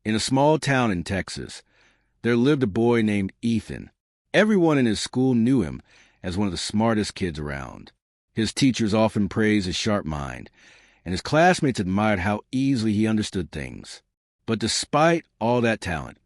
In a small town in Texas, there lived a boy named Ethan. Everyone in his school knew him as one of the smartest kids around. His teachers often praised his sharp mind, and his classmates admired how easily he understood things. But despite all that talent,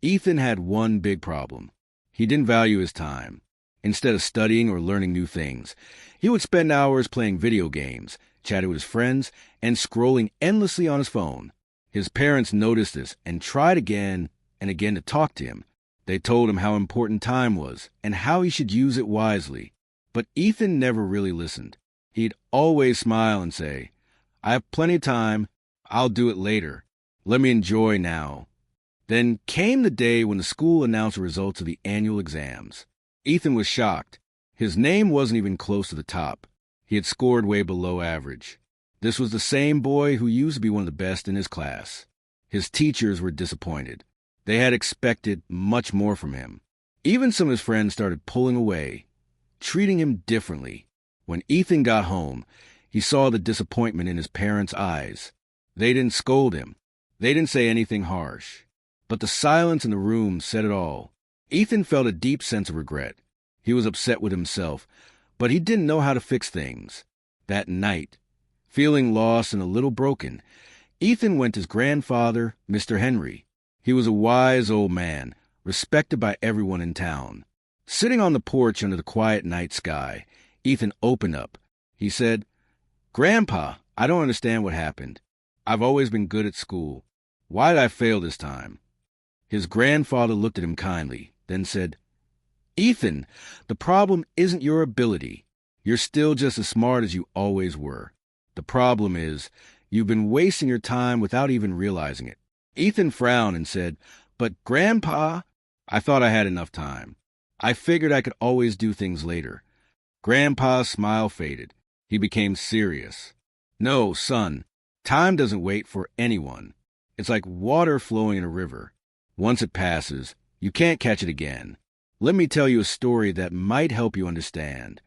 Ethan had one big problem. He didn't value his time. Instead of studying or learning new things, he would spend hours playing video games, chatting with his friends, and scrolling endlessly on his phone. His parents noticed this and tried again and again to talk to him. They told him how important time was and how he should use it wisely. But Ethan never really listened. He'd always smile and say, "I have plenty of time. I'll do it later. Let me enjoy now." Then came the day when the school announced the results of the annual exams. Ethan was shocked. His name wasn't even close to the top. He had scored way below average. This was the same boy who used to be one of the best in his class. His teachers were disappointed. They had expected much more from him. Even some of his friends started pulling away, treating him differently. When Ethan got home, he saw the disappointment in his parents' eyes. They didn't scold him. They didn't say anything harsh. But the silence in the room said it all. Ethan felt a deep sense of regret. He was upset with himself, but he didn't know how to fix things. That night, feeling lost and a little broken, Ethan went to his grandfather, Mr. Henry. He was a wise old man, respected by everyone in town. Sitting on the porch under the quiet night sky, Ethan opened up. He said, "Grandpa, I don't understand what happened. I've always been good at school. Why did I fail this time?" His grandfather looked at him kindly, then said, "Ethan, the problem isn't your ability. You're still just as smart as you always were. The problem is, you've been wasting your time without even realizing it." Ethan frowned and said, "But Grandpa, I thought I had enough time. I figured I could always do things later." Grandpa's smile faded. He became serious. "No, son, time doesn't wait for anyone. It's like water flowing in a river. Once it passes, you can't catch it again. Let me tell you a story that might help you understand."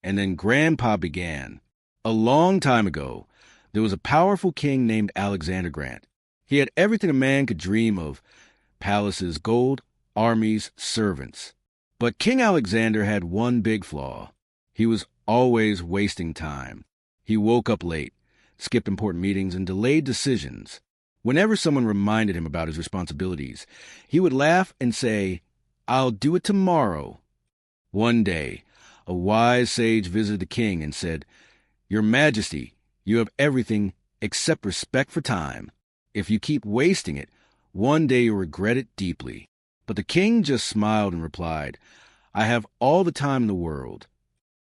And then Grandpa began. A long time ago, there was a powerful king named Alexander Grant. He had everything a man could dream of: palaces, gold, armies, servants. But King Alexander had one big flaw. He was always wasting time. He woke up late, skipped important meetings, and delayed decisions. Whenever someone reminded him about his responsibilities, he would laugh and say, "I'll do it tomorrow." One day, a wise sage visited the king and said, "Your Majesty, you have everything except respect for time. If you keep wasting it, one day you'll regret it deeply." But the king just smiled and replied, "I have all the time in the world."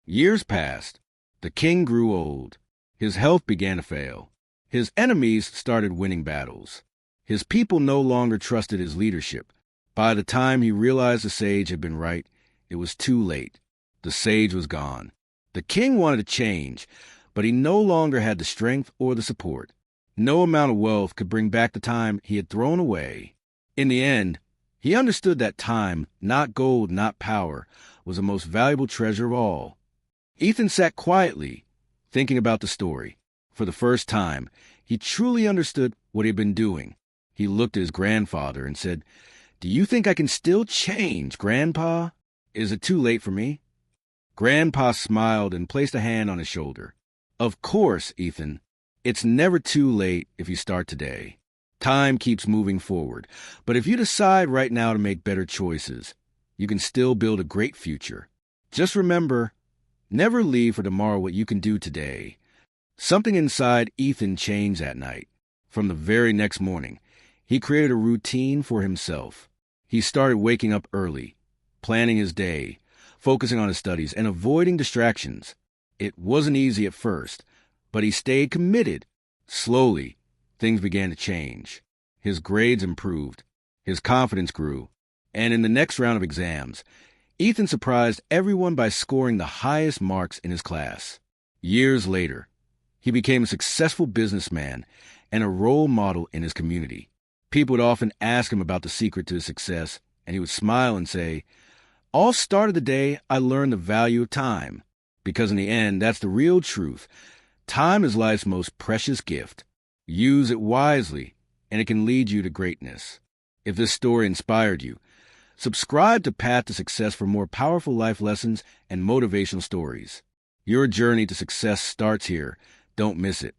Years passed. The king grew old. His health began to fail. His enemies started winning battles. His people no longer trusted his leadership. By the time he realized the sage had been right, it was too late. The sage was gone. The king wanted to change, but he no longer had the strength or the support. No amount of wealth could bring back the time he had thrown away. In the end, he understood that time, not gold, not power, was the most valuable treasure of all. Ethan sat quietly, thinking about the story. For the first time, he truly understood what he had been doing. He looked at his grandfather and said, "Do you think I can still change, Grandpa? Is it too late for me?" Grandpa smiled and placed a hand on his shoulder. "Of course, Ethan. It's never too late if you start today. Time keeps moving forward, but if you decide right now to make better choices, you can still build a great future. Just remember, never leave for tomorrow what you can do today." Something inside Ethan changed that night. From the very next morning, he created a routine for himself. He started waking up early, planning his day, focusing on his studies, and avoiding distractions. It wasn't easy at first, but he stayed committed. Slowly, things began to change. His grades improved, his confidence grew, and in the next round of exams, Ethan surprised everyone by scoring the highest marks in his class. Years later, he became a successful businessman and a role model in his community. People would often ask him about the secret to his success, and he would smile and say, "All started the day I learned the value of time." Because in the end, that's the real truth. Time is life's most precious gift. Use it wisely, and it can lead you to greatness. If this story inspired you, subscribe to Path to Success for more powerful life lessons and motivational stories. Your journey to success starts here. Don't miss it.